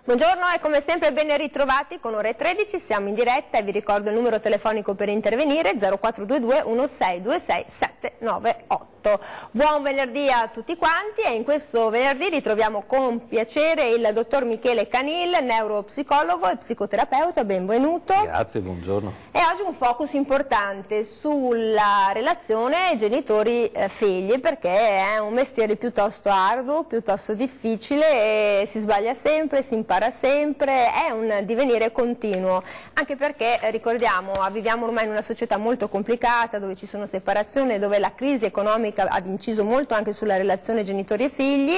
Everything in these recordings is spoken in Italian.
Buongiorno e come sempre ben ritrovati con ore 13, siamo in diretta e vi ricordo il numero telefonico per intervenire 0422 1626 798. Buon venerdì a tutti quanti e in questo venerdì ritroviamo con piacere il dottor Michele Canil, neuropsicologo e psicoterapeuta, benvenuto. Grazie, buongiorno. E oggi un focus importante sulla relazione genitori-figli perché è un mestiere piuttosto arduo, piuttosto difficile e si sbaglia sempre, si impara sempre, è un divenire continuo, anche perché ricordiamo, viviamo ormai in una società molto complicata dove ci sono separazioni, dove la crisi economica ha inciso molto anche sulla relazione genitori e figli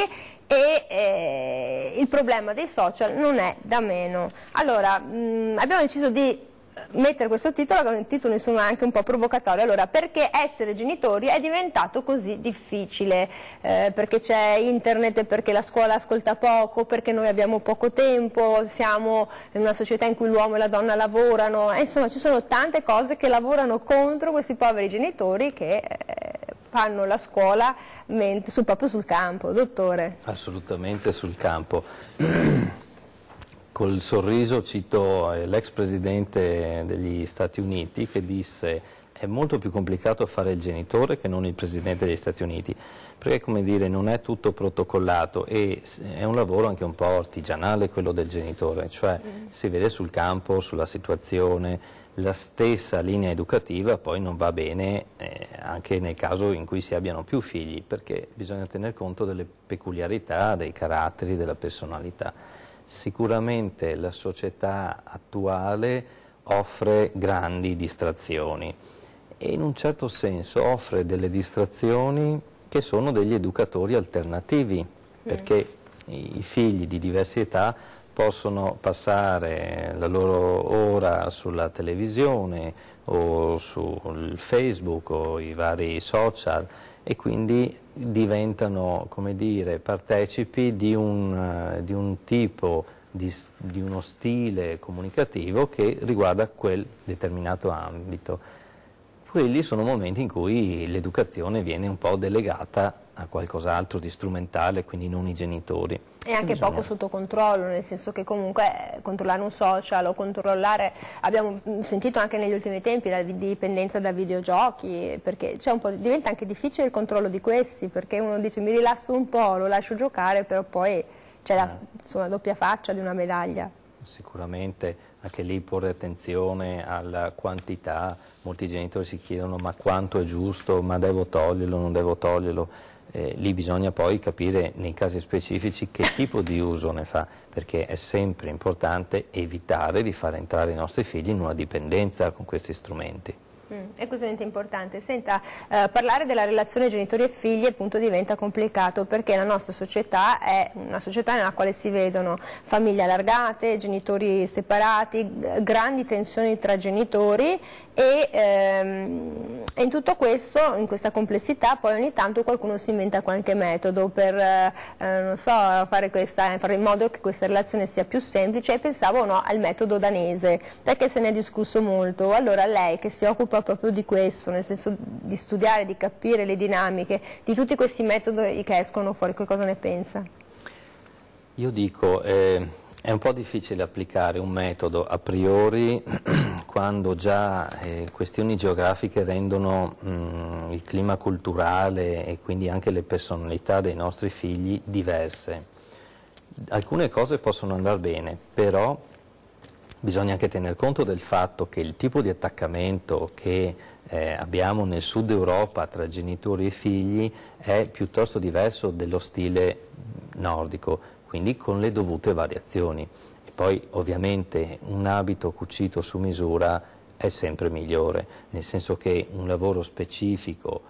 e il problema dei social non è da meno. Allora, abbiamo deciso di mettere questo titolo, che è un titolo insomma anche un po' provocatorio. Allora, perché essere genitori è diventato così difficile? Perché c'è internet, e perché la scuola ascolta poco, perché noi abbiamo poco tempo, siamo in una società in cui l'uomo e la donna lavorano, insomma ci sono tante cose che lavorano contro questi poveri genitori che fanno la scuola proprio sul campo. Dottore? Assolutamente sul campo. Col sorriso cito l'ex presidente degli Stati Uniti che disse: è molto più complicato fare il genitore che non il presidente degli Stati Uniti, perché come dire non è tutto protocollato e è un lavoro anche un po' artigianale quello del genitore, cioè si vede sul campo, sulla situazione. La stessa linea educativa poi non va bene anche nel caso in cui si abbiano più figli, perché bisogna tener conto delle peculiarità, dei caratteri, della personalità. Sicuramente la società attuale offre grandi distrazioni e in un certo senso offre delle distrazioni che sono degli educatori alternativi, perché i figli di diverse età possono passare la loro ora sulla televisione o sul Facebook o i vari social e quindi diventano, come dire, partecipi di un tipo, di uno stile comunicativo che riguarda quel determinato ambito. Quelli sono momenti in cui l'educazione viene un po' delegata a qualcos'altro di strumentale, quindi non i genitori. E anche poco sotto controllo, nel senso che comunque controllare un social o controllare, abbiamo sentito anche negli ultimi tempi la dipendenza da videogiochi, perché diventa anche difficile il controllo di questi, perché uno dice mi rilasso un po', lo lascio giocare, però poi c'è la doppia faccia di una medaglia. Sicuramente anche lì porre attenzione alla quantità, molti genitori si chiedono ma quanto è giusto, ma devo toglierlo, non devo toglierlo. Lì bisogna poi capire nei casi specifici che tipo di uso ne fa, perché è sempre importante evitare di far entrare i nostri figli in una dipendenza con questi strumenti. È così importante. Senta, parlare della relazione genitori e figli appunto diventa complicato perché la nostra società è una società nella quale si vedono famiglie allargate, genitori separati, grandi tensioni tra genitori e in tutto questo, in questa complessità, poi ogni tanto qualcuno si inventa qualche metodo per non so, fare in modo che questa relazione sia più semplice e pensavo al metodo danese, perché se ne è discusso molto. Allora lei che si occupa proprio di questo, nel senso di studiare, di capire le dinamiche di tutti questi metodi che escono fuori, che cosa ne pensa? Io dico, è un po' difficile applicare un metodo a priori quando già questioni geografiche rendono il clima culturale e quindi anche le personalità dei nostri figli diverse. Alcune cose possono andare bene, però bisogna anche tener conto del fatto che il tipo di attaccamento che abbiamo nel sud Europa tra genitori e figli è piuttosto diverso dello stile nordico, quindi con le dovute variazioni. E poi ovviamente un abito cucito su misura è sempre migliore, nel senso che un lavoro specifico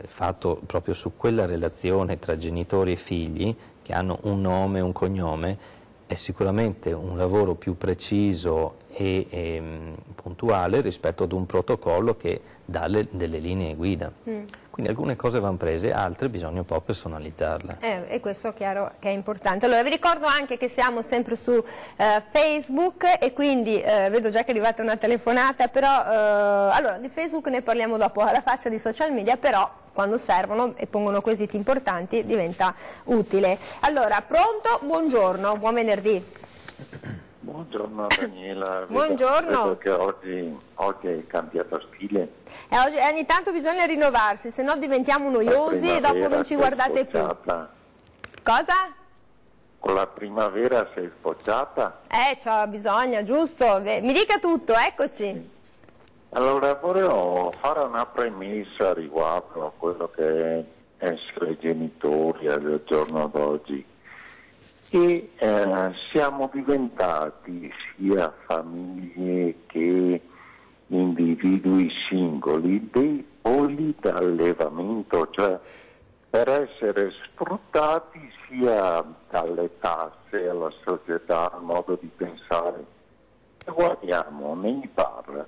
fatto proprio su quella relazione tra genitori e figli, che hanno un nome e un cognome, è sicuramente un lavoro più preciso e puntuale rispetto ad un protocollo che dà delle linee guida. Quindi alcune cose vanno prese, altre bisogna un po' personalizzarle. E questo è chiaro che è importante. Allora vi ricordo anche che siamo sempre su Facebook e quindi vedo già che è arrivata una telefonata, però allora di Facebook ne parliamo dopo, alla faccia di social media, però quando servono e pongono quesiti importanti diventa utile. Allora, pronto? Buongiorno, buon venerdì. Buongiorno Daniela. Buongiorno. Vedo che oggi hai cambiato stile. Ogni tanto bisogna rinnovarsi, se no diventiamo noiosi e dopo non ci guardate più. Cosa? Con la primavera sei sbocciata? Bisogna, giusto? Mi dica tutto, eccoci. Allora volevo fare una premessa riguardo a quello che è essere genitori al giorno d'oggi. E siamo diventati sia famiglie che individui singoli dei polli d'allevamento, cioè per essere sfruttati sia dalle tasse alla società, al modo di pensare. E guardiamo nei bar,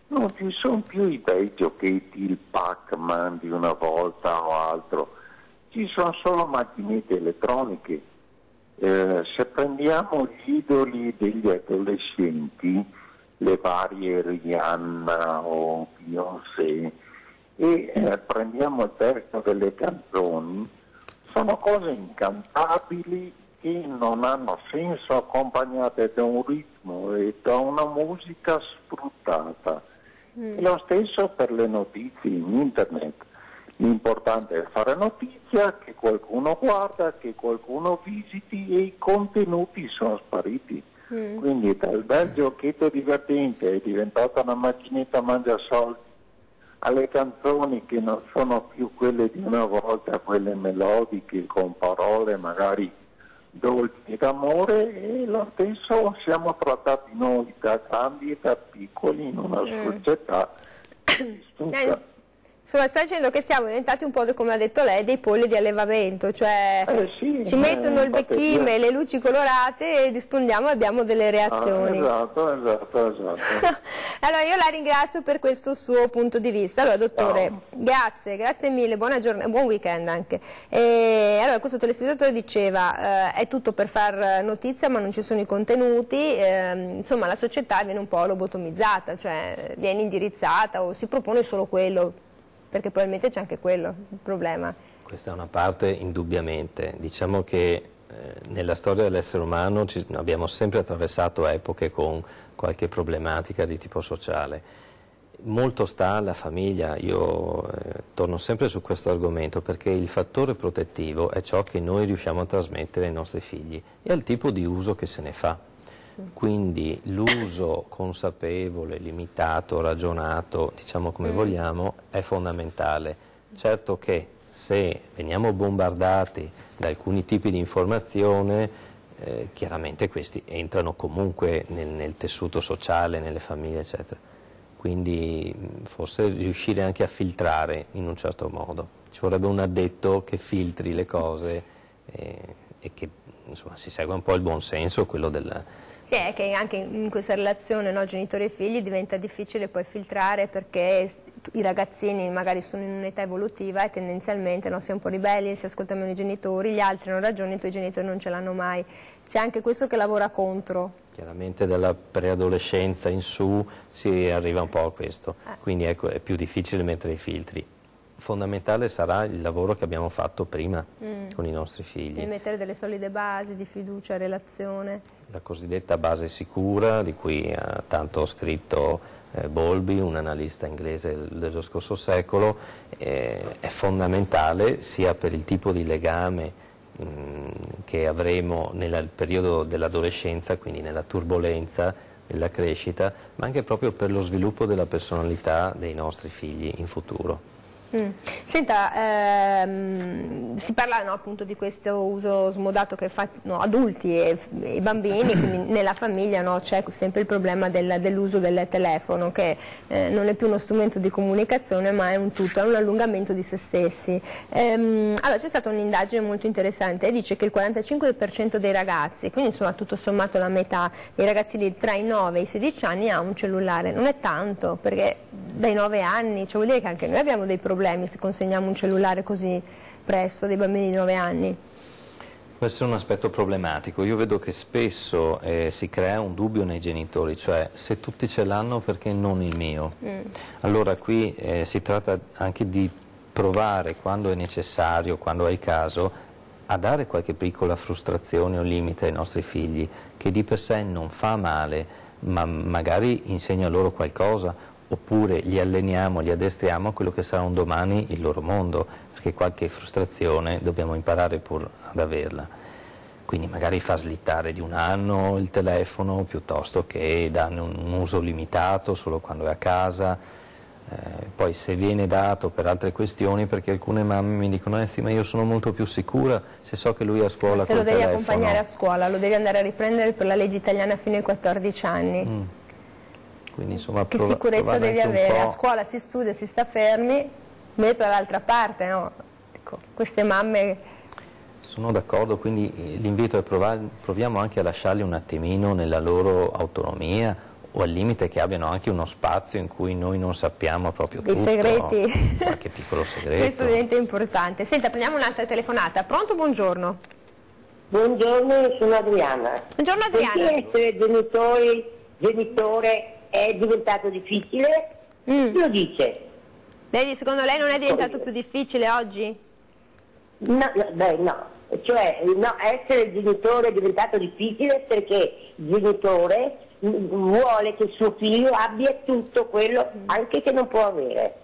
non ci sono più i bei giochetti, il Pac-Man di una volta o altro, ci sono solo macchinette elettroniche. Se prendiamo gli idoli degli adolescenti, le varie Rihanna o Beyoncé, e prendiamo il testo delle canzoni, sono cose incantabili che non hanno senso accompagnate da un ritmo e da una musica sfruttata. E lo stesso per le notizie in internet. L'importante è fare notizia, che qualcuno guarda, che qualcuno visiti, e i contenuti sono spariti. Quindi dal bel giochetto divertente è diventata una macchinetta mangiasoldi, alle canzoni che non sono più quelle di una volta, quelle melodiche con parole magari dolci d'amore, e lo stesso siamo trattati noi da grandi e da piccoli in una società distrutta. Insomma, sta dicendo che siamo diventati un po', come ha detto lei, dei polli di allevamento, cioè ci mettono il becchime, le luci colorate e rispondiamo e abbiamo delle reazioni. Esatto. Allora io la ringrazio per questo suo punto di vista. Allora dottore, grazie mille, buona giornata, buon weekend anche. Allora questo telespettatore diceva è tutto per far notizia ma non ci sono i contenuti, insomma la società viene un po' lobotomizzata, cioè viene indirizzata o si propone solo quello, perché probabilmente c'è anche quello il problema. Questa è una parte indubbiamente. Diciamo che nella storia dell'essere umano abbiamo sempre attraversato epoche con qualche problematica di tipo sociale. Molto sta alla famiglia, io torno sempre su questo argomento perché il fattore protettivo è ciò che noi riusciamo a trasmettere ai nostri figli e al tipo di uso che se ne fa. Quindi l'uso consapevole, limitato, ragionato, diciamo come vogliamo, è fondamentale. Certo che se veniamo bombardati da alcuni tipi di informazione, chiaramente questi entrano comunque nel tessuto sociale, nelle famiglie, eccetera. Quindi forse riuscire anche a filtrare in un certo modo. Ci vorrebbe un addetto che filtri le cose e che insomma, si segua un po' il buon senso, quello del... Sì, è che anche in questa relazione, no, genitori e figli diventa difficile poi filtrare perché i ragazzini magari sono in un'età evolutiva e tendenzialmente si è un po' ribelli, si ascoltano meno i genitori, gli altri hanno ragione, i tuoi genitori non ce l'hanno mai. C'è anche questo che lavora contro. Chiaramente dalla preadolescenza in su si arriva un po' a questo, quindi ecco, è più difficile mettere i filtri. Fondamentale sarà il lavoro che abbiamo fatto prima con i nostri figli. E mettere delle solide basi di fiducia, relazione. La cosiddetta base sicura, di cui ha tanto scritto Bowlby, un analista inglese dello scorso secolo, è fondamentale sia per il tipo di legame che avremo nel periodo dell'adolescenza, quindi nella turbolenza della crescita, ma anche proprio per lo sviluppo della personalità dei nostri figli in futuro. Senta, si parla appunto di questo uso smodato che fanno adulti e bambini, quindi nella famiglia c'è sempre il problema dell'uso del telefono che non è più uno strumento di comunicazione ma è un tutto, è un allungamento di se stessi. Allora c'è stata un'indagine molto interessante e dice che il 45% dei ragazzi, quindi insomma tutto sommato la metà dei ragazzini tra i 9 e i 16 anni ha un cellulare. Non è tanto perché dai 9 anni, cioè vuol dire che anche noi abbiamo dei problemi problemi se consegniamo un cellulare così presto dei bambini di 9 anni? Può essere un aspetto problematico. Io vedo che spesso si crea un dubbio nei genitori, cioè se tutti ce l'hanno perché non il mio? Allora qui si tratta anche di provare, quando è necessario, quando è il caso, a dare qualche piccola frustrazione o limite ai nostri figli, che di per sé non fa male, ma magari insegna loro qualcosa, oppure li alleniamo, li addestriamo a quello che sarà un domani il loro mondo, perché qualche frustrazione dobbiamo imparare pur ad averla. Quindi magari far slittare di 1 anno il telefono, piuttosto che darne un uso limitato solo quando è a casa. Poi se viene dato per altre questioni, perché alcune mamme mi dicono sì, ma io sono molto più sicura se so che lui è a scuola col telefono. Se lo devi accompagnare a scuola, lo devi andare a riprendere per la legge italiana fino ai 14 anni. Quindi, insomma, che sicurezza devi avere? A scuola si studia, si sta fermi, metto dall'altra parte, no? Ecco, queste mamme... Sono d'accordo, quindi l'invito è proviamo anche a lasciarli un attimino nella loro autonomia, o al limite che abbiano anche uno spazio in cui noi non sappiamo proprio tutto. I segreti. Qualche piccolo segreto. Questo diventa importante. Senta, prendiamo un'altra telefonata. Pronto? Buongiorno. Buongiorno, sono Adriana. Buongiorno Adriana. Perché essere genitore è diventato difficile? Lo dice. Lei, secondo lei non è diventato più difficile oggi? No. Cioè, no, essere genitore è diventato difficile perché il genitore vuole che il suo figlio abbia tutto quello anche che non può avere.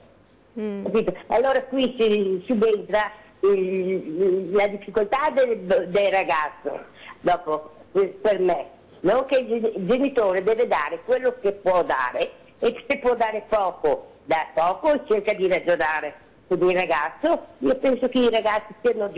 Capito? Allora qui si subentra la difficoltà del ragazzo, dopo, per me, non che il genitore deve dare quello che può dare, e se può dare poco, dà poco e cerca di ragionare con il ragazzo. Io penso che i ragazzi sono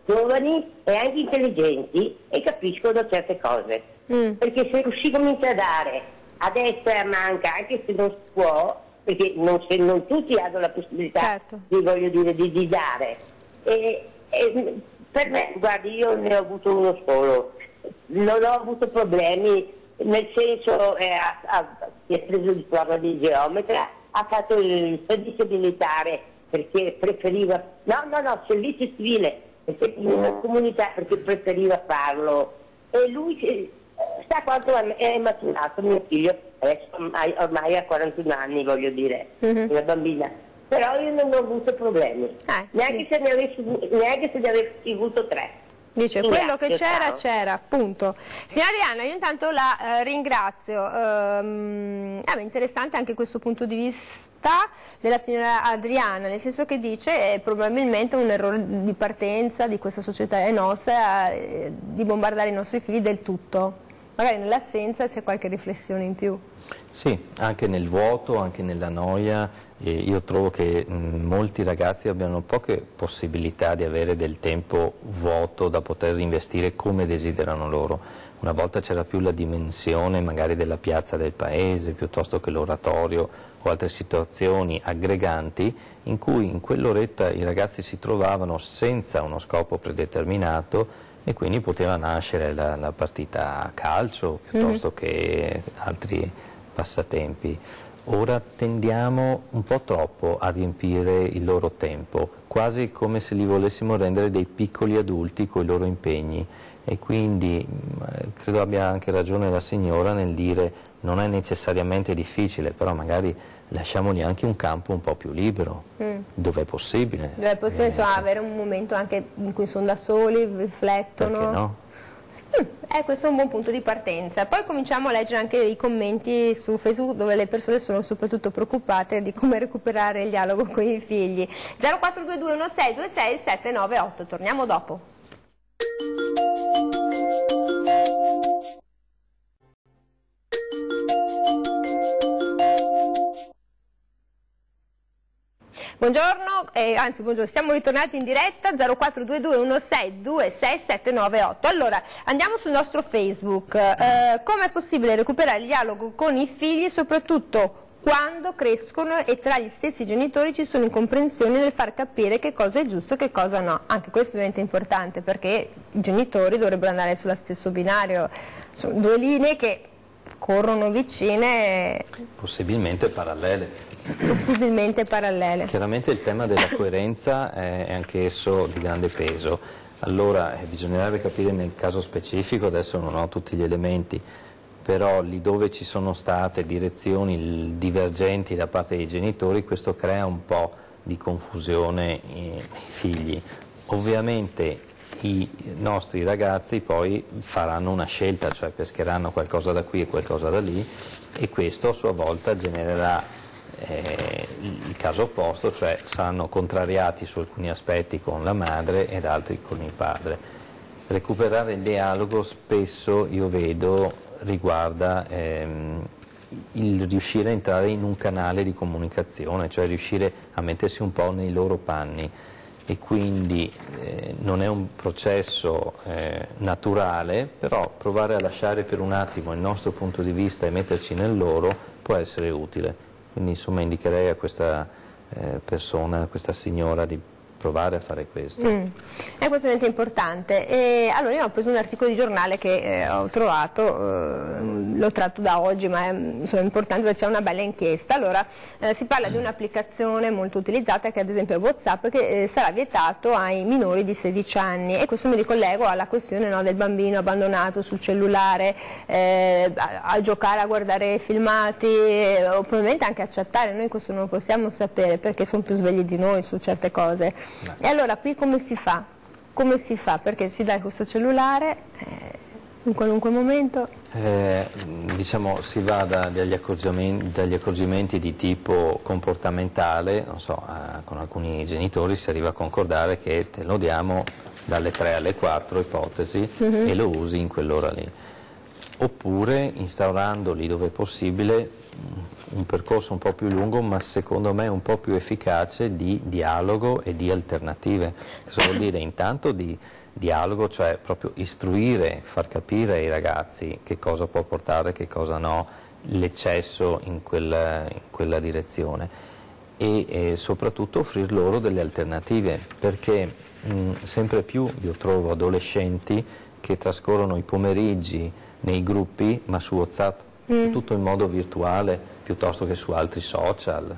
giovani e anche intelligenti e capiscono certe cose. Perché se comincia a dare a destra e a manca, anche se non si può, perché non tutti hanno la possibilità, certo, di dare. Per me, guardi, io ne ho avuto uno solo, non ho avuto problemi, nel senso si è preso il diploma di geometra, ha fatto il servizio militare perché preferiva, servizio civile, perché in una comunità perché preferiva farlo, e lui sa quanto è maturato mio figlio, adesso ormai ha 41 anni, voglio dire, una bambina, però io non ho avuto problemi, neanche se ne avessi avuto 3. Dice, quello che c'era, appunto. Signora Arianna, io intanto la ringrazio. È interessante anche questo punto di vista della signora Adriana, nel senso che dice è probabilmente un errore di partenza di questa società nostra di bombardare i nostri figli del tutto. Magari nell'assenza c'è qualche riflessione in più. Sì, anche nel vuoto, anche nella noia. Io trovo che molti ragazzi abbiano poche possibilità di avere del tempo vuoto da poter investire come desiderano loro. Una volta c'era più la dimensione magari della piazza del paese piuttosto che l'oratorio o altre situazioni aggreganti in cui in quell'oretta i ragazzi si trovavano senza uno scopo predeterminato e quindi poteva nascere la partita a calcio piuttosto che altri passatempi. Ora tendiamo un po' troppo a riempire il loro tempo, quasi come se li volessimo rendere dei piccoli adulti con i loro impegni, e quindi credo abbia anche ragione la signora nel dire non è necessariamente difficile, però magari lasciamogli anche un campo un po' più libero, dove è possibile. Dove è possibile, insomma, avere un momento anche in cui sono da soli, riflettono. Perché no? Questo è un buon punto di partenza. Poi cominciamo a leggere anche i commenti su Facebook dove le persone sono soprattutto preoccupate di come recuperare il dialogo con i figli. 0422 1626 798, torniamo dopo. Buongiorno, buongiorno, siamo ritornati in diretta 0422 1626 798. Allora, andiamo sul nostro Facebook. Come è possibile recuperare il dialogo con i figli, soprattutto quando crescono e tra gli stessi genitori ci sono incomprensioni nel far capire che cosa è giusto e che cosa no? Anche questo diventa importante perché i genitori dovrebbero andare sullo stesso binario, sono due linee che corrono vicine. Possibilmente parallele. Possibilmente parallele. Chiaramente il tema della coerenza è anch'esso di grande peso. Allora bisognerebbe capire nel caso specifico, adesso non ho tutti gli elementi, però lì dove ci sono state direzioni divergenti da parte dei genitori, questo crea un po' di confusione nei figli. Ovviamente i nostri ragazzi poi faranno una scelta, cioè pescheranno qualcosa da qui e qualcosa da lì, e questo a sua volta genererà il caso opposto, cioè saranno contrariati su alcuni aspetti con la madre ed altri con il padre. Recuperare il dialogo spesso, io vedo, riguarda il riuscire a entrare in un canale di comunicazione, cioè riuscire a mettersi un po' nei loro panni, e quindi non è un processo naturale, però provare a lasciare per un attimo il nostro punto di vista e metterci nel loro può essere utile. Quindi insomma indicherei a questa persona, a questa signora, di provare a fare questo. È questo importante. E allora io ho preso un articolo di giornale che ho trovato, l'ho tratto da oggi, ma è importante perché c'è una bella inchiesta. Allora si parla di un'applicazione molto utilizzata che ad esempio è WhatsApp, che sarà vietato ai minori di 16 anni, e questo mi ricollego alla questione, no, del bambino abbandonato sul cellulare a giocare, a guardare filmati, o probabilmente anche a chattare. Noi questo non lo possiamo sapere perché sono più svegli di noi su certe cose. E allora qui come si fa? Come si fa? Perché si dà questo cellulare in qualunque momento? Diciamo si va dagli accorgimenti di tipo comportamentale, non so, con alcuni genitori si arriva a concordare che te lo diamo dalle 3 alle 4, ipotesi, e lo usi in quell'ora lì. Oppure instaurandoli dove è possibile un percorso un po' più lungo, ma secondo me un po' più efficace, di dialogo e di alternative. Questo vuol dire intanto di dialogo, cioè proprio istruire, far capire ai ragazzi che cosa può portare, che cosa no, l'eccesso in quella direzione, e soprattutto offrir loro delle alternative, perché sempre più io trovo adolescenti che trascorrono i pomeriggi nei gruppi, ma su WhatsApp, tutto in modo virtuale piuttosto che su altri social,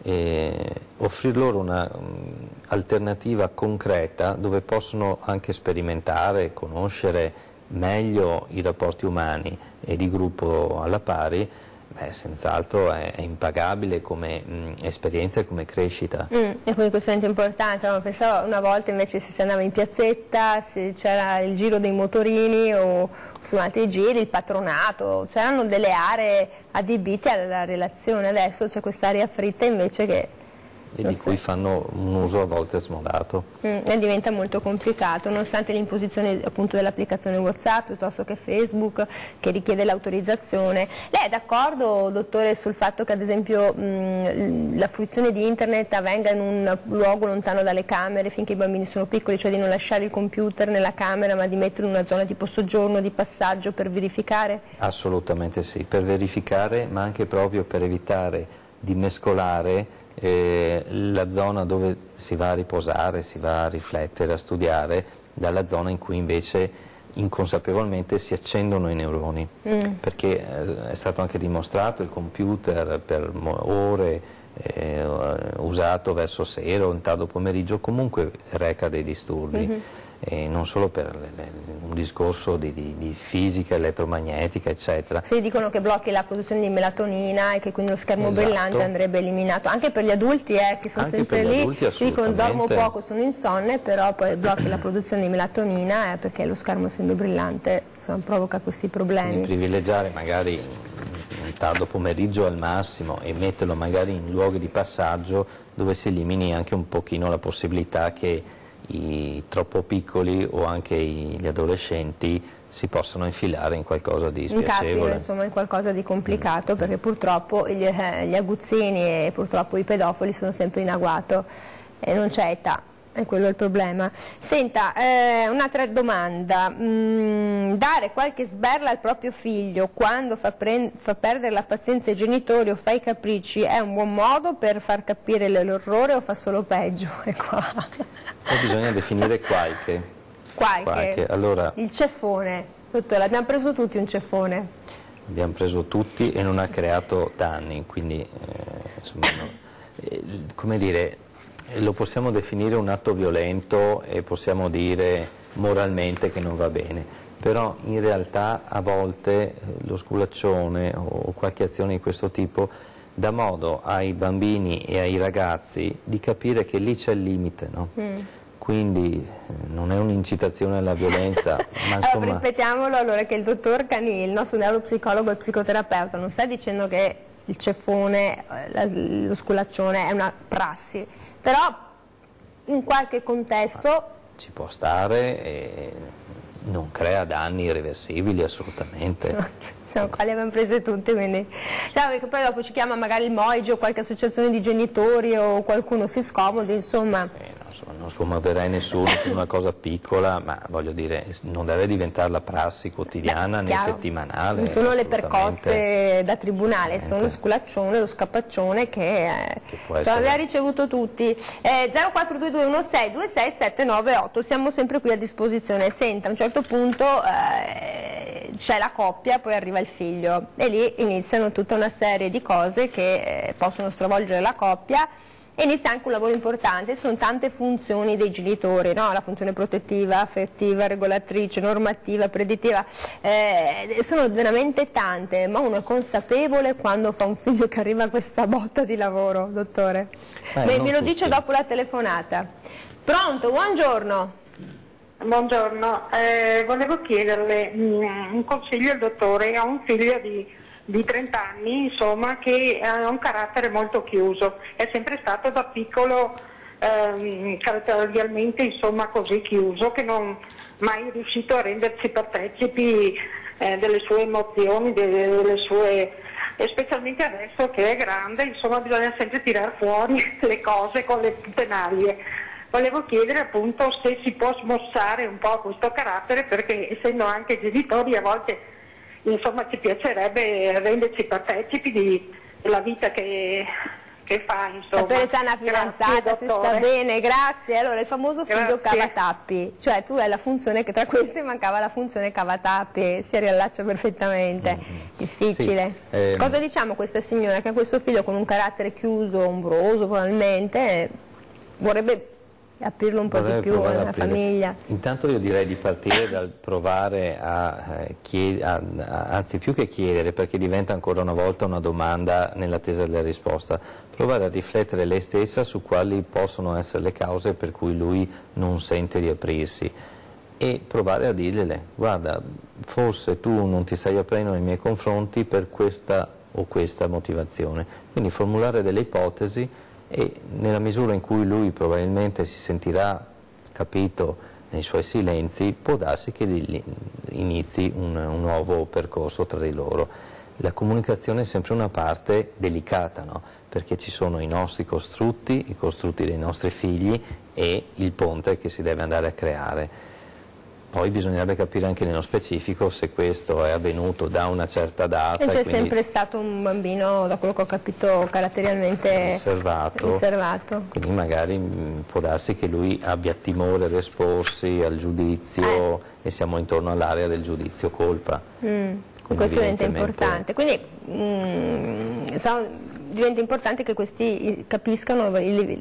e offrir loro un'alternativa concreta dove possono anche sperimentare, conoscere meglio i rapporti umani e di gruppo alla pari, senz'altro è impagabile come esperienza e come crescita. E quindi questo è importante, no? Pensavo una volta invece si andava in piazzetta, c'era il giro dei motorini o su altri giri, il patronato, c'erano delle aree adibite alla relazione. Adesso c'è quest'area fritta invece che... E di cui fanno un uso a volte smodato. E diventa molto complicato, nonostante l'imposizione appunto dell'applicazione WhatsApp piuttosto che Facebook, che richiede l'autorizzazione. Lei è d'accordo, dottore, sul fatto che ad esempio la fruizione di internet avvenga in un luogo lontano dalle camere finché i bambini sono piccoli, cioè di non lasciare il computer nella camera ma di metterlo in una zona tipo soggiorno, di passaggio, per verificare? Assolutamente sì, per verificare, ma anche proprio per evitare di mescolare la zona dove si va a riposare, si va a riflettere, a studiare, dalla zona in cui invece inconsapevolmente si accendono i neuroni, perché è stato anche dimostrato il computer per ore usato verso sera o in tardo pomeriggio comunque reca dei disturbi. E non solo per un discorso di fisica elettromagnetica eccetera. Si dicono che blocchi la produzione di melatonina e che quindi lo schermo brillante andrebbe eliminato, anche per gli adulti che sono anche sempre lì, si dicono dormo poco, sono insonne, però poi blocchi la produzione di melatonina perché lo schermo essendo brillante provoca questi problemi. Quindi privilegiare magari un tardo pomeriggio al massimo e metterlo magari in luoghi di passaggio dove si elimini anche un pochino la possibilità che i troppo piccoli o anche gli adolescenti si possano infilare in qualcosa di spiacevole. Incapino, insomma, in qualcosa di complicato, perché purtroppo gli aguzzini e purtroppo i pedofili sono sempre in agguato e non c'è età. E quello è il problema. Senta, un'altra domanda, dare qualche sberla al proprio figlio quando fa perdere la pazienza ai genitori o fa i capricci è un buon modo per far capire l'orrore o fa solo peggio? È qua. Poi bisogna definire qualche. Allora, il ceffone, dottore, abbiamo preso tutti un ceffone. abbiamo preso tutti e non ha creato danni, quindi insomma, come dire, lo possiamo definire un atto violento e possiamo dire moralmente che non va bene, però in realtà a volte lo sculaccione o qualche azione di questo tipo dà modo ai bambini e ai ragazzi di capire che lì c'è il limite, no? Quindi non è un'incitazione alla violenza, ma insomma... Allora, ripetiamolo allora, che il dottor Cani, il nostro neuropsicologo e psicoterapeuta, non sta dicendo che il ceffone, lo sculaccione è una prassi, però in qualche contesto... Ci può stare e non crea danni irreversibili assolutamente. Siamo qua, li abbiamo prese tutte, quindi... perché poi dopo ci chiama magari il MOIGI o qualche associazione di genitori o qualcuno si scomodi, insomma... Non scomoderei nessuno per una cosa piccola, ma voglio dire, non deve diventare la prassi quotidiana né settimanale. Non sono le percosse da tribunale, sono lo sculaccione, lo scappaccione che aveva ricevuto tutti. 042216269798, siamo sempre qui a disposizione. Senta, a un certo punto c'è la coppia, poi arriva il figlio e lì iniziano tutta una serie di cose che possono stravolgere la coppia. E inizia anche un lavoro importante, sono tante funzioni dei genitori, no? La funzione protettiva, affettiva, regolatrice, normativa, predittiva, sono veramente tante, ma uno è consapevole quando fa un figlio che arriva a questa botta di lavoro, dottore? Me lo dice dopo la telefonata. Pronto, buongiorno. Buongiorno, volevo chiederle un consiglio al dottore. Ho un figlio di 30 anni, insomma, che ha un carattere molto chiuso, è sempre stato da piccolo caratterialmente, insomma, così chiuso, che non mai riuscito a rendersi partecipi delle sue emozioni, delle sue, e specialmente adesso che è grande, insomma, bisogna sempre tirar fuori le cose con le tenaglie. Volevo chiedere appunto se si può smossare un po' questo carattere, perché essendo anche genitori a volte, insomma, ci piacerebbe renderci partecipi della vita che fa, insomma. Sapere se è una fidanzata, se sta bene, grazie. Allora, il famoso figlio cavatappi, cioè tu hai la funzione che tra queste mancava la funzione cavatappi, si riallaccia perfettamente. Difficile. Sì. Cosa diciamo a questa signora che ha questo figlio con un carattere chiuso, ombroso probabilmente, vorrebbe aprirlo un po' di più nella famiglia? Intanto io direi di partire dal provare anzi più che chiedere, perché diventa ancora una volta una domanda nell'attesa della risposta, provare a riflettere lei stessa su quali possono essere le cause per cui lui non sente di aprirsi e provare a dirgliele: guarda, forse tu non ti stai aprendo nei miei confronti per questa o questa motivazione, quindi formulare delle ipotesi e nella misura in cui lui probabilmente si sentirà capito nei suoi silenzi, può darsi che inizi un nuovo percorso tra di loro. La comunicazione è sempre una parte delicata, no? Perché ci sono i nostri costrutti, i costrutti dei nostri figli e il ponte che si deve andare a creare. Poi bisognerebbe capire anche nello specifico se questo è avvenuto da una certa data. E c'è sempre stato un bambino, da quello che ho capito, caratterialmente riservato. Quindi magari può darsi che lui abbia timore ad esporsi al giudizio e siamo intorno all'area del giudizio colpa. Questo diventa importante. Quindi diventa importante che questi capiscano che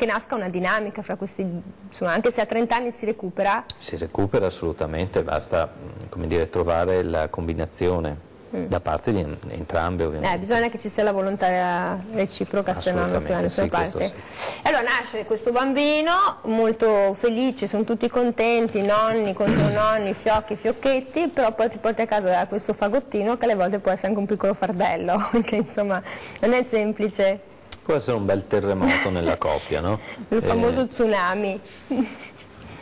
nasca una dinamica fra questi, insomma, anche se a 30 anni si recupera. Si recupera assolutamente, basta, come dire, trovare la combinazione da parte di entrambe, ovviamente. Bisogna che ci sia la volontà reciproca, se no non si va da nessuna parte. Sì. Allora nasce questo bambino molto felice, sono tutti contenti, nonni contro nonni, fiocchi, fiocchetti, però poi ti porti a casa questo fagottino che alle volte può essere anche un piccolo fardello, che insomma non è semplice. Può essere un bel terremoto nella coppia, no? Il famoso tsunami.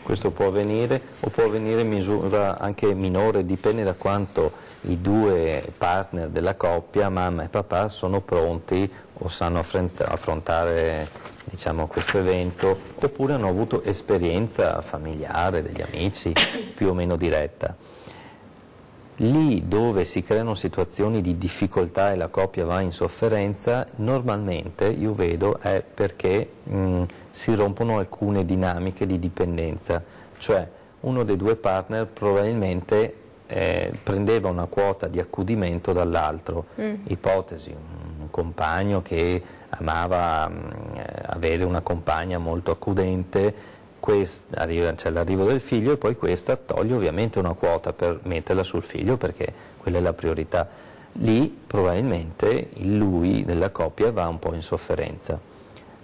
Questo può avvenire, o può avvenire in misura anche minore, dipende da quanto i due partner della coppia, mamma e papà, sono pronti o sanno affrontare, diciamo, questo evento, oppure hanno avuto esperienza familiare, degli amici, più o meno diretta. Lì dove si creano situazioni di difficoltà e la coppia va in sofferenza, normalmente io vedo è perché si rompono alcune dinamiche di dipendenza, cioè uno dei due partner probabilmente prendeva una quota di accudimento dall'altro. Ipotesi, un compagno che amava avere una compagna molto accudente, c'è l'arrivo del figlio e poi questa toglie ovviamente una quota per metterla sul figlio perché quella è la priorità. Lì probabilmente il lui della coppia va un po' in sofferenza.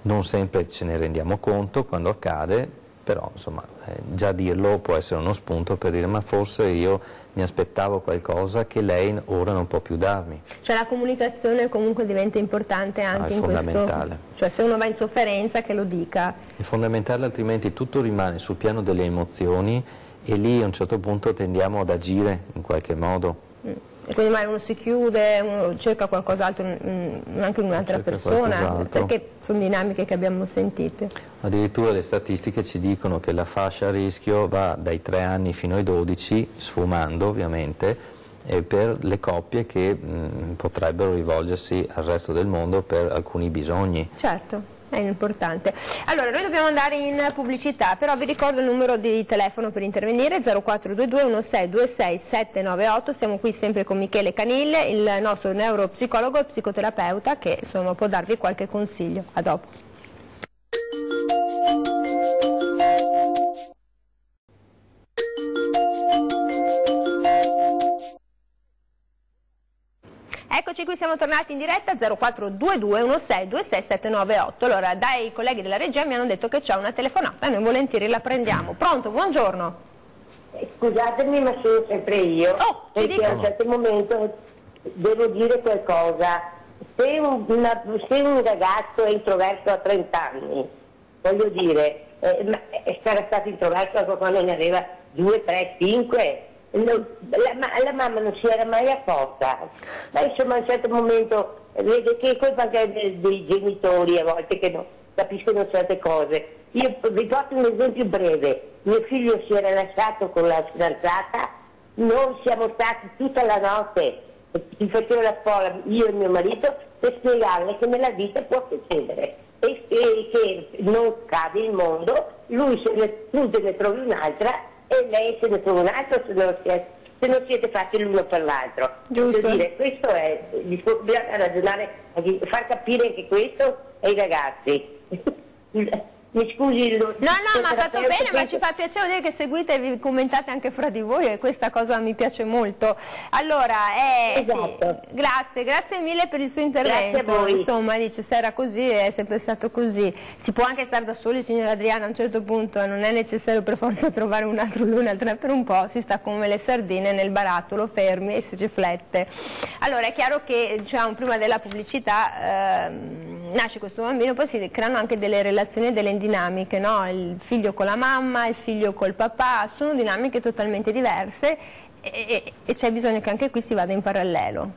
Non sempre ce ne rendiamo conto quando accade, però insomma già dirlo può essere uno spunto per dire ma forse io mi aspettavo qualcosa che lei ora non può più darmi. Cioè la comunicazione comunque diventa importante anche in questo. È fondamentale. Cioè se uno va in sofferenza che lo dica. È fondamentale, altrimenti tutto rimane sul piano delle emozioni e lì a un certo punto tendiamo ad agire in qualche modo. E quindi magari uno si chiude, uno cerca qualcos'altro anche in un'altra persona, perché sono dinamiche che abbiamo sentite. Addirittura le statistiche ci dicono che la fascia a rischio va dai 3 anni fino ai 12, sfumando ovviamente, per le coppie che potrebbero rivolgersi al resto del mondo per alcuni bisogni. Certo. È importante. Allora, noi dobbiamo andare in pubblicità, però vi ricordo il numero di telefono per intervenire, 0422 1626 798, siamo qui sempre con Michele Canille, il nostro neuropsicologo e psicoterapeuta che insomma può darvi qualche consiglio. A dopo. Eccoci qui, siamo tornati in diretta, 0422 1626 798. Allora, dai colleghi della regia mi hanno detto che c'è una telefonata, noi volentieri la prendiamo. Pronto, buongiorno. Scusatemi, ma sono sempre io, perché a un certo momento devo dire qualcosa. Se un ragazzo è introverso a 30 anni, voglio dire, sarà stato introverso quando ne aveva 2, 3, 5... La mamma non si era mai accorta, ma insomma a un certo momento vede che è colpa anche dei genitori a volte che non capiscono certe cose. Io vi porto un esempio breve: mio figlio si era lasciato con la fidanzata, noi siamo stati tutta la notte, si faceva la spola io e mio marito per spiegarle che nella vita può succedere e che non cade il mondo, tu te ne trovi un'altra e lei se ne trova un altro se non siete fatti l'uno per l'altro. Giusto. Questo è, bisogna ragionare, far capire che questo ai ragazzi. Mi scusi. No, ma ha fatto bene, ma ci fa piacere dire che seguite e vi commentate anche fra di voi e questa cosa mi piace molto. Allora, esatto. Sì, grazie mille per il suo intervento. Grazie a voi. Insomma, dice se era così è sempre stato così. Si può anche stare da soli, signora Adriana, a un certo punto non è necessario per forza trovare un altro lui, un'altra per un po', si sta come le sardine nel barattolo, fermi e si riflette. Allora, è chiaro che diciamo prima della pubblicità nasce questo bambino, poi si creano anche delle relazioni e delle dinamiche, no? Il figlio con la mamma, il figlio col papà, sono dinamiche totalmente diverse e c'è bisogno che anche qui si vada in parallelo.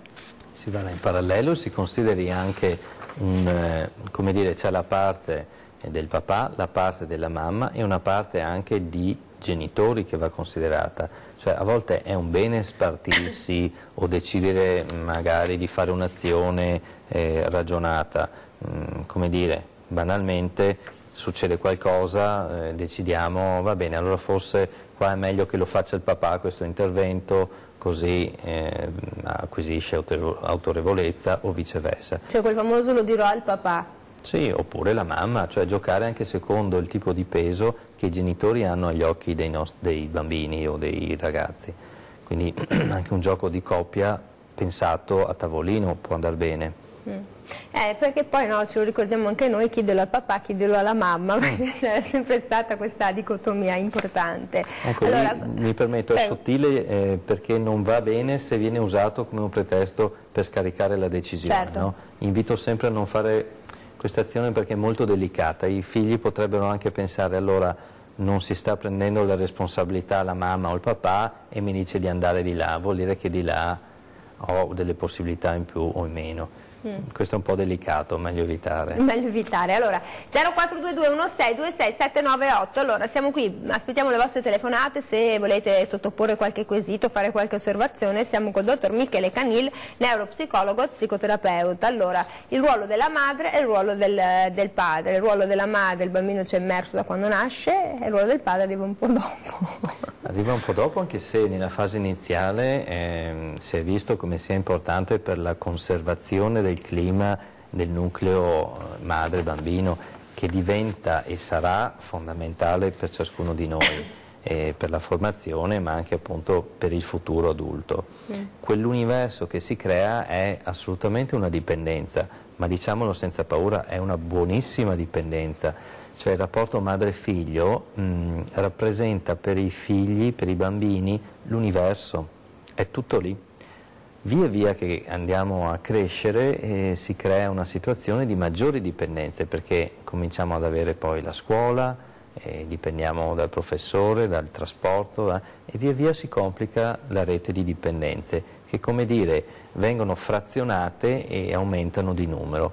Si vada in parallelo, si consideri anche, come dire, c'è la parte del papà, la parte della mamma e una parte anche di genitori che va considerata. Cioè a volte è un bene spartirsi o decidere magari di fare un'azione ragionata, come dire, banalmente succede qualcosa, decidiamo, va bene, allora forse qua è meglio che lo faccia il papà questo intervento, così acquisisce autorevolezza o viceversa. Cioè quel famoso lo dirò al papà. Sì, oppure la mamma, cioè giocare anche secondo il tipo di peso che i genitori hanno agli occhi dei bambini o dei ragazzi. Quindi anche un gioco di coppia pensato a tavolino può andare bene. Perché poi no, ce lo ricordiamo anche noi, chiedelo al papà, chiedelo alla mamma, perché c'è sempre stata questa dicotomia importante. Ecco, allora, mi permetto, è sottile perché non va bene se viene usato come un pretesto per scaricare la decisione. Certo. No? Invito sempre a non fare questa azione perché è molto delicata, i figli potrebbero anche pensare allora non si sta prendendo la responsabilità la mamma o il papà e mi dice di andare di là, vuol dire che di là ho delle possibilità in più o in meno. Questo è un po' delicato, meglio evitare. Meglio evitare. Allora, 0422 1626 798, allora siamo qui, aspettiamo le vostre telefonate se volete sottoporre qualche quesito, fare qualche osservazione, siamo col dottor Michele Canille, neuropsicologo e psicoterapeuta. Allora, il ruolo della madre e il ruolo del padre. Il ruolo della madre, il bambino c'è immerso da quando nasce, e il ruolo del padre arriva un po' dopo. arriva un po' dopo, anche se nella fase iniziale si è visto come sia importante per la conservazione del clima del nucleo madre-bambino, che diventa e sarà fondamentale per ciascuno di noi, per la formazione ma anche appunto per il futuro adulto. Quell'universo che si crea è assolutamente una dipendenza, ma diciamolo senza paura, è una buonissima dipendenza. Cioè il rapporto madre-figlio rappresenta per i figli, per i bambini, l'universo, è tutto lì. Via via che andiamo a crescere si crea una situazione di maggiori dipendenze, perché cominciamo ad avere poi la scuola, dipendiamo dal professore, dal trasporto, e via via si complica la rete di dipendenze che, come dire, vengono frazionate e aumentano di numero.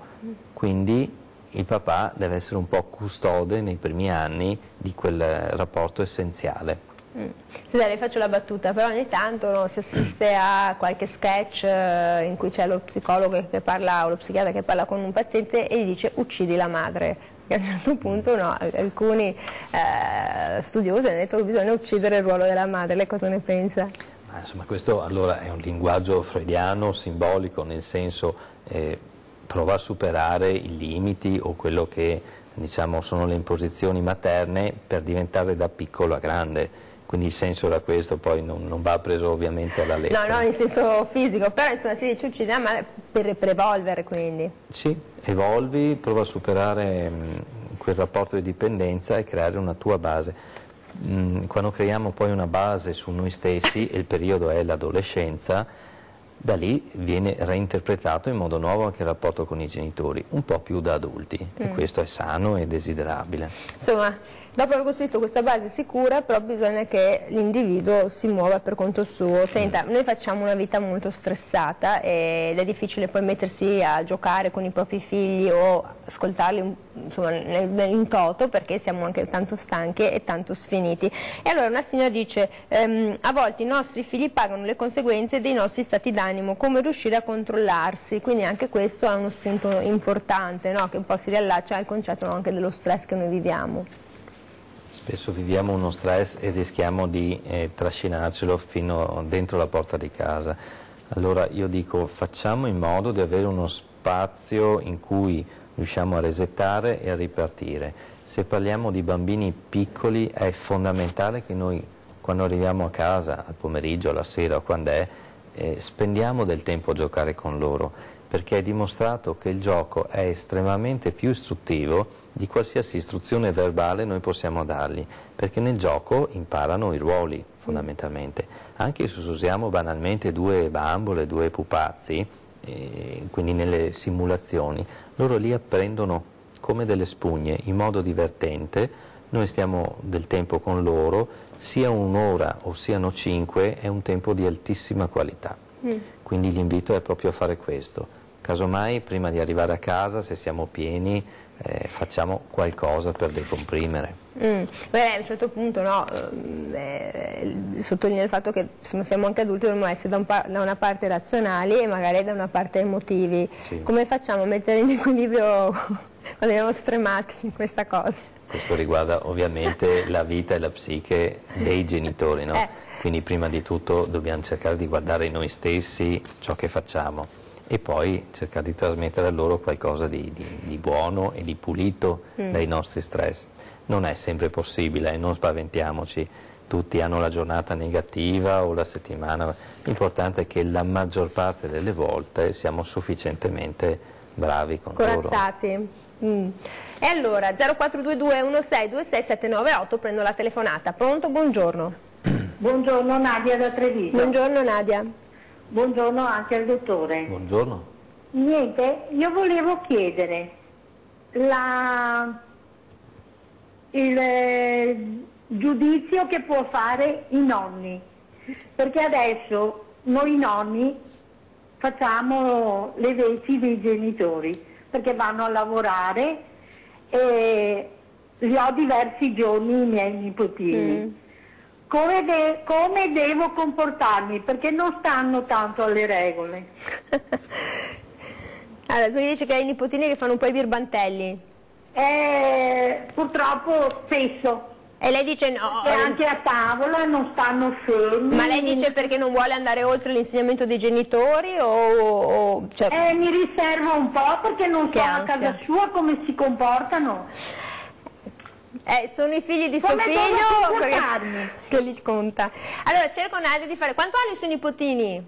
Quindi il papà deve essere un po' custode nei primi anni di quel rapporto essenziale. Sì, dai, le faccio la battuta, però ogni tanto si assiste a qualche sketch in cui c'è lo psicologo che parla, o lo psichiatra che parla con un paziente e gli dice uccidi la madre. E a un certo punto no, alcuni studiosi hanno detto che bisogna uccidere il ruolo della madre. Lei cosa ne pensa? Ma insomma, questo allora è un linguaggio freudiano, simbolico, nel senso prova a superare i limiti o quello che diciamo sono le imposizioni materne per diventare da piccolo a grande. Quindi il senso era questo, poi non va preso ovviamente alla lettera. No, in senso fisico, però insomma si dice uccide la madre per evolvere, quindi. Sì, evolvi, prova a superare quel rapporto di dipendenza e creare una tua base. Quando creiamo poi una base su noi stessi, e il periodo è l'adolescenza, da lì viene reinterpretato in modo nuovo anche il rapporto con i genitori, un po' più da adulti, e questo è sano e desiderabile. Insomma, dopo aver costruito questa base sicura, però bisogna che l'individuo si muova per conto suo. Senta, noi facciamo una vita molto stressata ed è difficile poi mettersi a giocare con i propri figli o ascoltarli insomma, in toto, perché siamo anche tanto stanchi e tanto sfiniti. E allora una signora dice, a volte i nostri figli pagano le conseguenze dei nostri stati d'animo, come riuscire a controllarsi, quindi anche questo è uno spunto importante, no? Che un po' si riallaccia al concetto anche dello stress che noi viviamo. Spesso viviamo uno stress e rischiamo di trascinarcelo fino dentro la porta di casa. Allora io dico, facciamo in modo di avere uno spazio in cui riusciamo a resettare e a ripartire. Se parliamo di bambini piccoli è fondamentale che noi, quando arriviamo a casa, al pomeriggio, alla sera o quando è, spendiamo del tempo a giocare con loro, perché è dimostrato che il gioco è estremamente più istruttivo di qualsiasi istruzione verbale noi possiamo dargli, perché nel gioco imparano i ruoli fondamentalmente. Anche se usiamo banalmente due bambole, due pupazzi, quindi nelle simulazioni, loro lì apprendono come delle spugne in modo divertente. Noi stiamo del tempo con loro, sia un'ora o siano 5, è un tempo di altissima qualità. Quindi l'invito è proprio a fare questo. Casomai prima di arrivare a casa, se siamo pieni, facciamo qualcosa per decomprimere. Beh, a un certo punto no, sottolinea il fatto che siamo anche adulti, dobbiamo essere da una parte razionali e magari da una parte emotivi. Sì. Come facciamo a mettere in equilibrio quando siamo stremati in questa cosa? Questo riguarda ovviamente la vita e la psiche dei genitori, no? Quindi prima di tutto dobbiamo cercare di guardare noi stessi ciò che facciamo e poi cercare di trasmettere a loro qualcosa di buono e di pulito dai nostri stress. Non è sempre possibile, non spaventiamoci, tutti hanno la giornata negativa o la settimana, l'importante è che la maggior parte delle volte siamo sufficientemente bravi con loro. Corazzati. E allora 0422 16 798, prendo la telefonata. Pronto? Buongiorno. Buongiorno, Nadia da Treviso. Buongiorno Nadia. Buongiorno anche al dottore. Buongiorno. Niente, io volevo chiedere il giudizio che può fare i nonni, perché adesso noi nonni facciamo le veci dei genitori, perché vanno a lavorare e li ho diversi giorni i miei nipotini. Come devo comportarmi? Perché non stanno tanto alle regole. Allora, tu dici che hai i nipotini che fanno un po' i birbantelli? Purtroppo spesso. E lei dice no. E anche a tavola non stanno fermi. Ma lei dice perché non vuole andare oltre l'insegnamento dei genitori cioè... Mi riservo un po' perché non so a ansia. casa sua come si comportano. Sono i figli di suo Come figlio devo comportarmi? che li conta. Allora cerco Nadia di fare. Quanto hanno i suoi nipotini?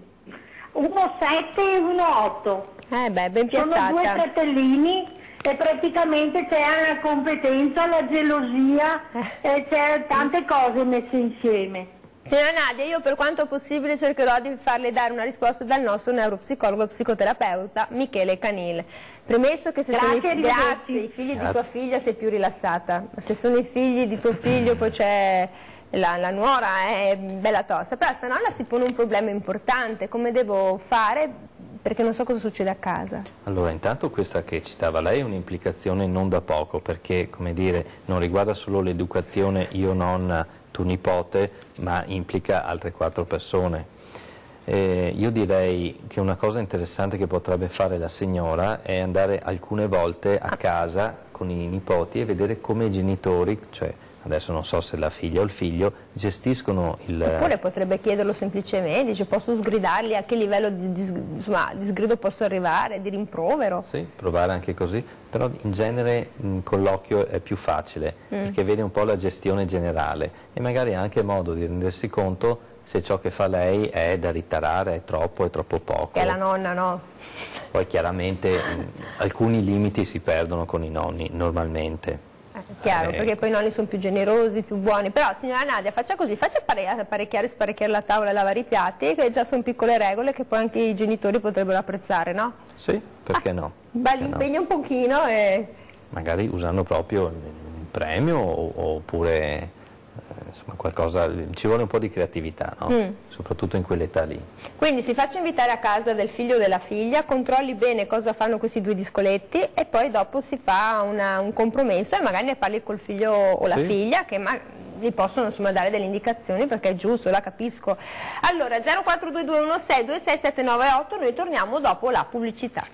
Uno 7 e uno 8. Ben piazzata. Sono 2 fratellini e praticamente c'è la competenza, la gelosia, e c'è tante cose messe insieme. Signora Nadia, io per quanto possibile cercherò di farle dare una risposta dal nostro neuropsicologo e psicoterapeuta Michele Canil. Premesso che se sono i figli di tua figlia sei più rilassata, ma se sono i figli di tuo figlio poi c'è la nuora, è bella tosta. Però se no la si pone un problema importante, come devo fare? Perché non so cosa succede a casa. Allora, intanto questa che citava lei è un'implicazione non da poco, perché, come dire, non riguarda solo l'educazione io nonna, tu nipote, ma implica altre 4 persone. Io direi che una cosa interessante che potrebbe fare la signora è andare alcune volte a casa con i nipoti e vedere come i genitori, cioè adesso non so se la figlia o il figlio, gestiscono il... Oppure potrebbe chiederlo semplicemente, dice posso sgridarli, a che livello di sgrido posso arrivare, di rimprovero? Sì, provare anche così, però in genere con l'occhio è più facile, perché vede un po' la gestione generale e magari ha anche modo di rendersi conto se ciò che fa lei è da ritarare, è troppo poco. Che è la nonna, no? Poi chiaramente alcuni limiti si perdono con i nonni, normalmente. Chiaro, perché poi i nonni sono più generosi, più buoni. Però signora Nadia, faccia così, faccia apparecchiare e sparecchiare la tavola e lavare i piatti, che già sono piccole regole che poi anche i genitori potrebbero apprezzare, no? Sì, perché no? Impegna un pochino e... Magari usando proprio il premio oppure... insomma qualcosa, ci vuole un po' di creatività, no? Soprattutto in quell'età lì. Quindi si faccia invitare a casa del figlio o della figlia, controlli bene cosa fanno questi 2 discoletti e poi dopo si fa un compromesso e magari ne parli col figlio o la figlia che gli possono insomma dare delle indicazioni perché è giusto, la capisco. Allora 042216267998, noi torniamo dopo la pubblicità.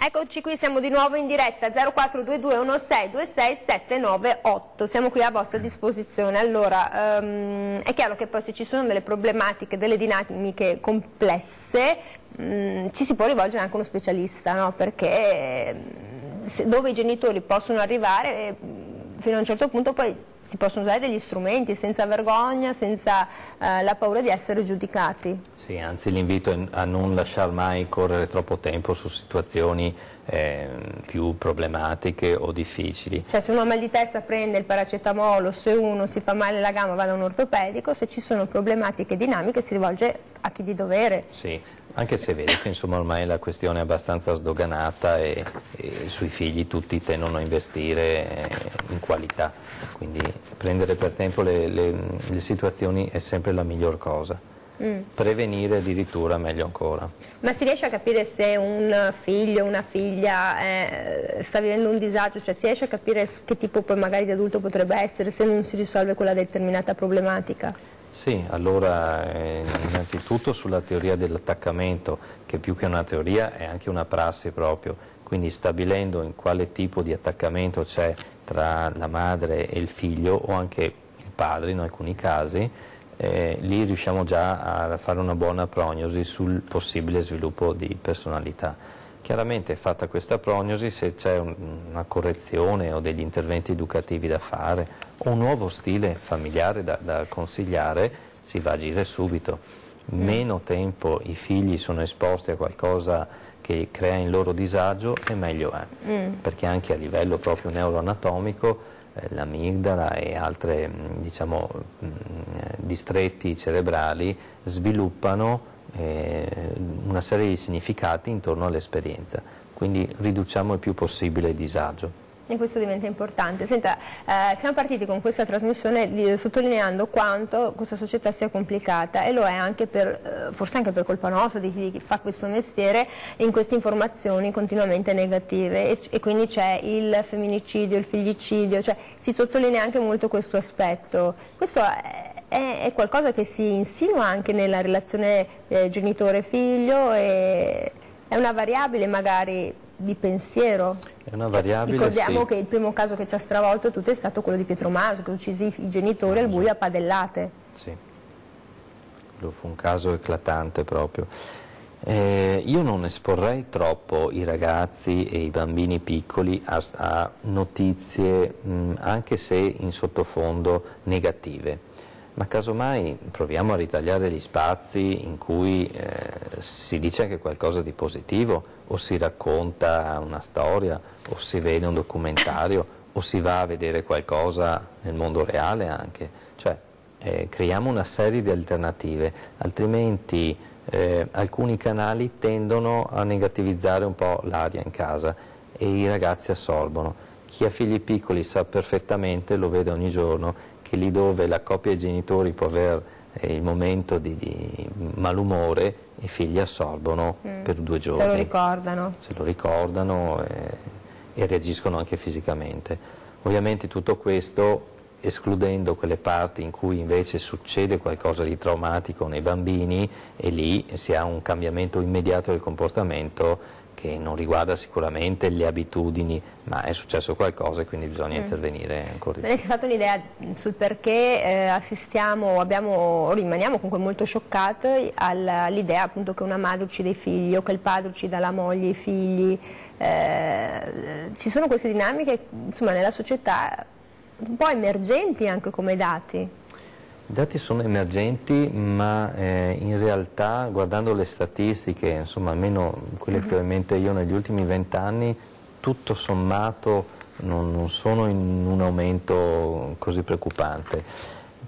Eccoci qui, siamo di nuovo in diretta 042216267998, siamo qui a vostra disposizione. Allora, è chiaro che poi se ci sono delle problematiche, delle dinamiche complesse, ci si può rivolgere anche a uno specialista, no? Perché dove i genitori possono arrivare, fino a un certo punto poi si possono usare degli strumenti senza vergogna, senza la paura di essere giudicati. Sì, anzi l'invito è a non lasciar mai correre troppo tempo su situazioni più problematiche o difficili. Cioè se uno ha mal di testa prende il paracetamolo, se uno si fa male la gamba va da un ortopedico, se ci sono problematiche dinamiche si rivolge a chi di dovere. Sì, anche se vedi che insomma ormai la questione è abbastanza sdoganata e sui figli tutti tendono a investire in qualità, quindi prendere per tempo le situazioni è sempre la miglior cosa. Prevenire addirittura meglio ancora. Ma si riesce a capire se un figlio o una figlia sta vivendo un disagio, cioè si riesce a capire che tipo poi magari di adulto potrebbe essere se non si risolve quella determinata problematica? Sì, allora innanzitutto sulla teoria dell'attaccamento, che più che una teoria è anche una prassi proprio, quindi stabilendo in quale tipo di attaccamento c'è tra la madre e il figlio o anche il padre in alcuni casi, lì riusciamo già a fare una buona prognosi sul possibile sviluppo di personalità. Chiaramente fatta questa prognosi, se c'è una correzione o degli interventi educativi da fare o un nuovo stile familiare da consigliare, si va a agire subito. Meno tempo i figli sono esposti a qualcosa che crea in loro disagio e meglio è, perché anche a livello proprio neuroanatomico l'amigdala e altri distretti cerebrali sviluppano una serie di significati intorno all'esperienza, quindi riduciamo il più possibile il disagio. E questo diventa importante. Senta, siamo partiti con questa trasmissione sottolineando quanto questa società sia complicata e lo è anche forse anche per colpa nostra, di chi fa questo mestiere, in queste informazioni continuamente negative e quindi c'è il femminicidio, il figlicidio, cioè si sottolinea anche molto questo aspetto. Questo è qualcosa che si insinua anche nella relazione genitore-figlio, è una variabile magari di pensiero. È una variabile, ricordiamo sì. che il primo caso che ci ha stravolto tutto è stato quello di Pietro Maso, che uccisi i genitori al buio a padellate. Sì, quello fu un caso eclatante proprio. Io non esporrei troppo i ragazzi e i bambini piccoli a notizie, anche se in sottofondo negative, ma casomai proviamo a ritagliare gli spazi in cui si dice anche qualcosa di positivo, o si racconta una storia, o si vede un documentario, o si va a vedere qualcosa nel mondo reale anche, cioè creiamo una serie di alternative, altrimenti alcuni canali tendono a negativizzare un po' l'aria in casa e i ragazzi assorbono. Chi ha figli piccoli sa perfettamente, lo vede ogni giorno, che lì dove la coppia di genitori può avere il momento di malumore, i figli assorbono per 2 giorni. Se lo ricordano. Se lo ricordano e reagiscono anche fisicamente. Ovviamente tutto questo escludendo quelle parti in cui invece succede qualcosa di traumatico nei bambini, e lì si ha un cambiamento immediato del comportamento che non riguarda sicuramente le abitudini, ma è successo qualcosa e quindi bisogna intervenire ancora di più. Lei si è fatto un'idea sul perché assistiamo o rimaniamo comunque molto scioccati all'idea appunto che una madre uccide i figli o che il padre uccida la moglie e i figli. Ci sono queste dinamiche insomma nella società un po' emergenti anche come dati. I dati sono emergenti, ma in realtà guardando le statistiche, insomma almeno quelle che ho in mente io negli ultimi 20 anni, tutto sommato non sono in un aumento così preoccupante.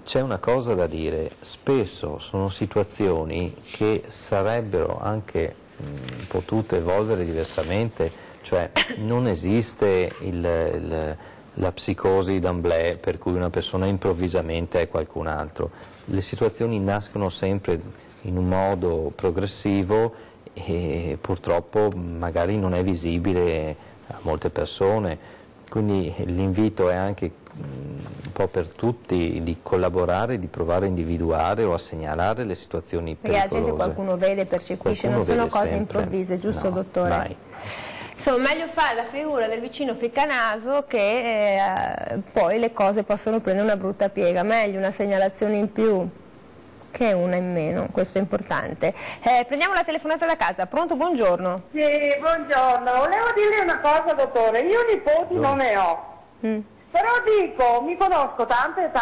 C'è una cosa da dire, spesso sono situazioni che sarebbero anche potute evolvere diversamente, cioè non esiste la psicosi d'emblée per cui una persona improvvisamente è qualcun altro. Le situazioni nascono sempre in un modo progressivo e purtroppo magari non è visibile a molte persone, quindi l'invito è anche un po' per tutti di collaborare, di provare a individuare o a segnalare le situazioni pericolose. Perché la gente qualcuno vede, percepisce, non sono cose improvvise, giusto no, dottore? Mai. Insomma, meglio fare la figura del vicino ficcanaso che poi le cose possono prendere una brutta piega, meglio una segnalazione in più che una in meno, questo è importante. Prendiamo la telefonata da casa, pronto, buongiorno. Sì, buongiorno, volevo dirle una cosa dottore, io nipoti non ne ho, però dico, mi conosco tante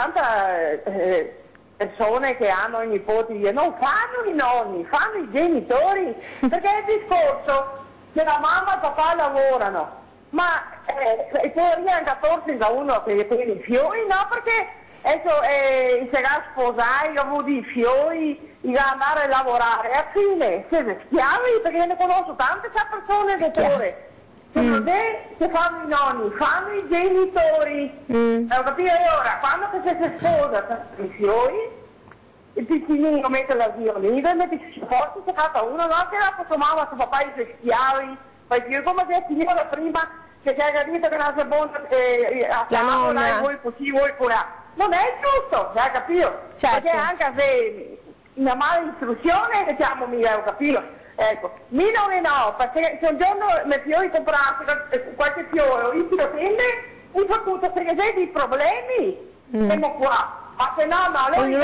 persone che hanno i nipoti, non fanno i nonni, fanno i genitori, perché è il discorso che la mamma e il papà lavorano, ma poi anche forse da uno che tiene i fiori, no, perché adesso se la sposai, io avuto i fiori, da andare a lavorare, e a fine siete schiavi, perché io ne conosco tante persone, dottore, che fanno i nonni, fanno i genitori, capito? E ora, quando si sposa i fiori, il piccolino mette la violina, mette il forse se fatta uno, no, che la sua mamma, suo papà, i suoi schiavi, poi come se signora prima che si è capito che non si è buona a tavola, voi così, voi là. Non è giusto, hai capito? Certo. Perché anche se una mala istruzione, diciamo, ho capito? Ecco, mi non è no, perché se un giorno mi fiori comprato qualche fiore, io ti lo tende, mi fa tutto, se c'è dei problemi, siamo qua. Ma se no, lei ha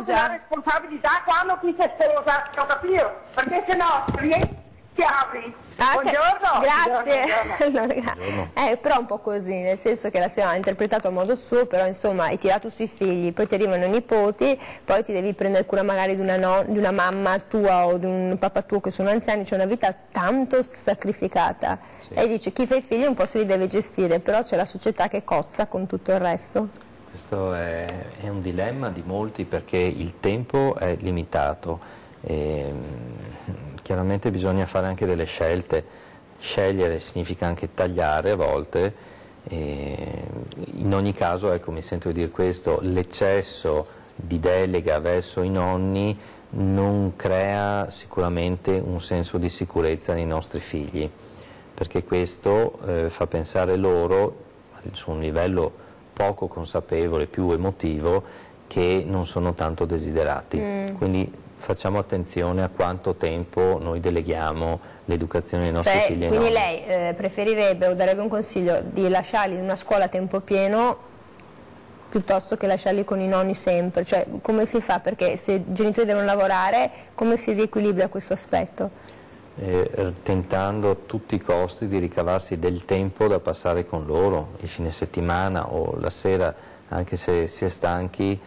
la responsabilità quando chi si sposa, ho capito? Perché se no, schiavi. Buongiorno. Grazie. Buongiorno. Però un po' così, nel senso che la signora ha interpretato a modo suo, però insomma hai tirato sui figli, poi ti arrivano i nipoti, poi ti devi prendere cura magari di una mamma tua o di un papà tuo che sono anziani, c'è una vita tanto sacrificata. Sì. E dice chi fa i figli un po' se li deve gestire, però c'è la società che cozza con tutto il resto. Questo è un dilemma di molti perché il tempo è limitato e chiaramente bisogna fare anche delle scelte. Scegliere significa anche tagliare a volte e in ogni caso, ecco, mi sento di dire questo, l'eccesso di delega verso i nonni non crea sicuramente un senso di sicurezza nei nostri figli, perché questo fa pensare loro su un livello poco consapevole, più emotivo, che non sono tanto desiderati. Quindi facciamo attenzione a quanto tempo noi deleghiamo l'educazione ai nostri figli e quindi nonni. lei preferirebbe o darebbe un consiglio di lasciarli in una scuola a tempo pieno piuttosto che lasciarli con i nonni sempre? Cioè, come si fa? Perché se i genitori devono lavorare, come si riequilibra questo aspetto? Tentando a tutti i costi di ricavarsi del tempo da passare con loro il fine settimana o la sera, anche se si è stanchi,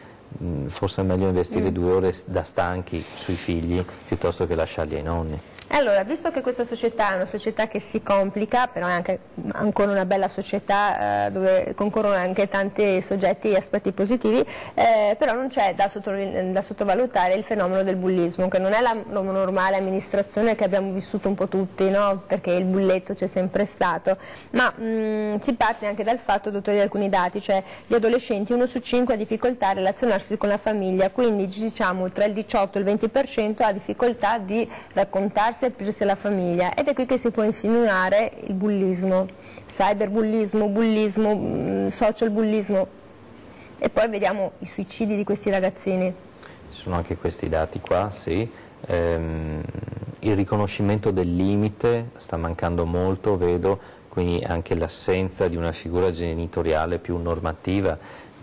forse è meglio investire 2 ore da stanchi sui figli piuttosto che lasciarli ai nonni. Allora, visto che questa società è una società che si complica, però è anche ancora una bella società dove concorrono anche tanti soggetti e aspetti positivi, però non c'è da sottovalutare il fenomeno del bullismo, che non è la normale amministrazione che abbiamo vissuto un po' tutti, no? Perché il bulletto c'è sempre stato, ma si parte anche dal fatto, dottore, di alcuni dati, cioè gli adolescenti, 1 su 5 ha difficoltà a relazionarsi con la famiglia, quindi diciamo tra il 18 e il 20% ha difficoltà di raccontarsi e aprirsi alla famiglia, ed è qui che si può insinuare il bullismo, cyberbullismo, bullismo, social bullismo, e poi vediamo i suicidi di questi ragazzini. Ci sono anche questi dati qua, sì. Il riconoscimento del limite sta mancando molto, vedo, quindi anche l'assenza di una figura genitoriale più normativa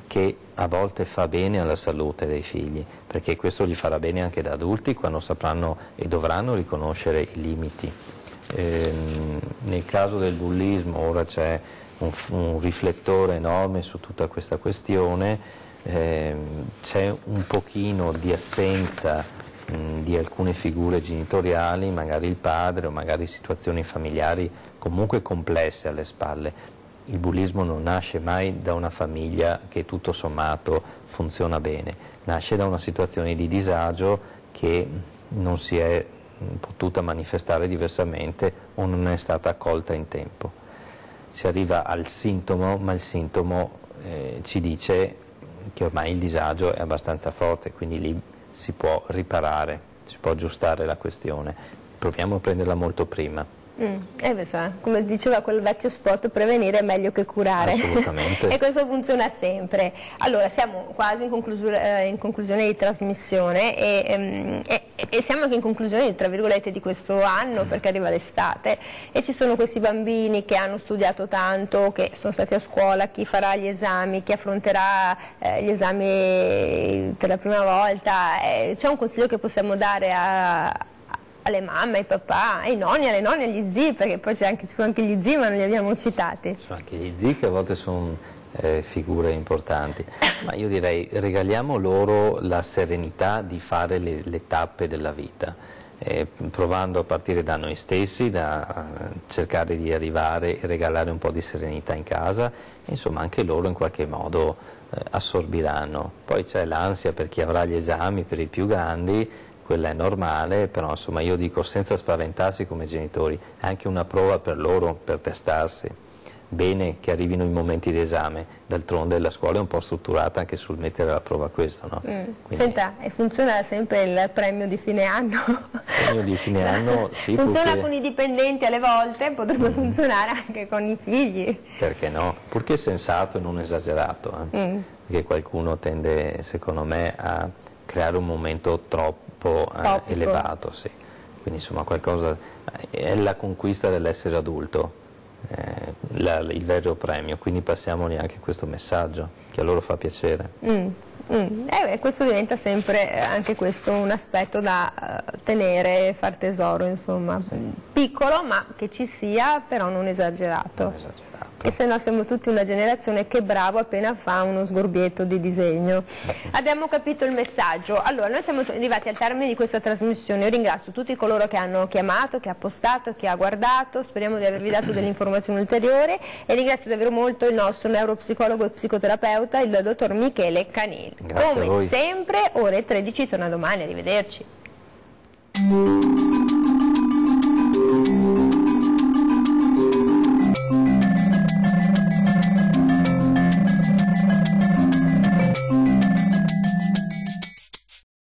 che a volte fa bene alla salute dei figli, perché questo gli farà bene anche da adulti quando sapranno e dovranno riconoscere i limiti. Nel caso del bullismo ora c'è un riflettore enorme su tutta questa questione, c'è un pochino di assenza di alcune figure genitoriali, magari il padre o magari situazioni familiari comunque complesse alle spalle. Il bullismo non nasce mai da una famiglia che tutto sommato funziona bene, nasce da una situazione di disagio che non si è potuta manifestare diversamente o non è stata accolta in tempo. Si arriva al sintomo, ma il sintomo ci dice che ormai il disagio è abbastanza forte, quindi lì si può riparare, si può aggiustare la questione. Proviamo a prenderla molto prima. Come diceva quel vecchio spot, prevenire è meglio che curare. Assolutamente. E questo funziona sempre. Allora, siamo quasi in conclusione di trasmissione e siamo anche in conclusione, tra virgolette, di questo anno, perché arriva l'estate e ci sono questi bambini che hanno studiato tanto, che sono stati a scuola, chi farà gli esami, chi affronterà gli esami per la prima volta. C'è un consiglio che possiamo dare alle mamme, ai papà, ai nonni, alle nonne, agli zii, perché poi ci sono anche gli zii, ma non li abbiamo citati. Ci sono anche gli zii che a volte sono figure importanti, ma io direi regaliamo loro la serenità di fare le tappe della vita, provando a partire da noi stessi, da cercare di arrivare e regalare un po' di serenità in casa, e insomma anche loro in qualche modo assorbiranno. Poi c'è l'ansia per chi avrà gli esami, per i più grandi, quella è normale, però insomma io dico senza spaventarsi come genitori, è anche una prova per loro, per testarsi. Bene che arrivino i momenti di esame, d'altronde la scuola è un po' strutturata anche sul mettere alla prova questo, no? Quindi... Senta, e funziona sempre il premio di fine anno? Il premio di fine anno sì. Funziona purché... con i dipendenti alle volte, potrebbe funzionare anche con i figli. Perché no? Purché sensato e non esagerato, perché qualcuno tende, secondo me, a creare un momento troppo elevato, sì. Quindi insomma qualcosa è la conquista dell'essere adulto, il vero premio, quindi passiamoli anche questo messaggio che a loro fa piacere. Questo diventa sempre anche questo un aspetto da tenere e far tesoro, insomma, sì. Piccolo ma che ci sia, però non esagerato. Non esagerato. E se no siamo tutti una generazione che bravo appena fa uno sgorbietto di disegno. Abbiamo capito il messaggio. Allora, noi siamo arrivati al termine di questa trasmissione. Io ringrazio tutti coloro che hanno chiamato, che ha postato, che ha guardato. Speriamo di avervi dato delle informazioni ulteriori e ringrazio davvero molto il nostro neuropsicologo e psicoterapeuta, il dottor Michele Canil. Grazie a voi. Come sempre, ore 13, torna domani. Arrivederci.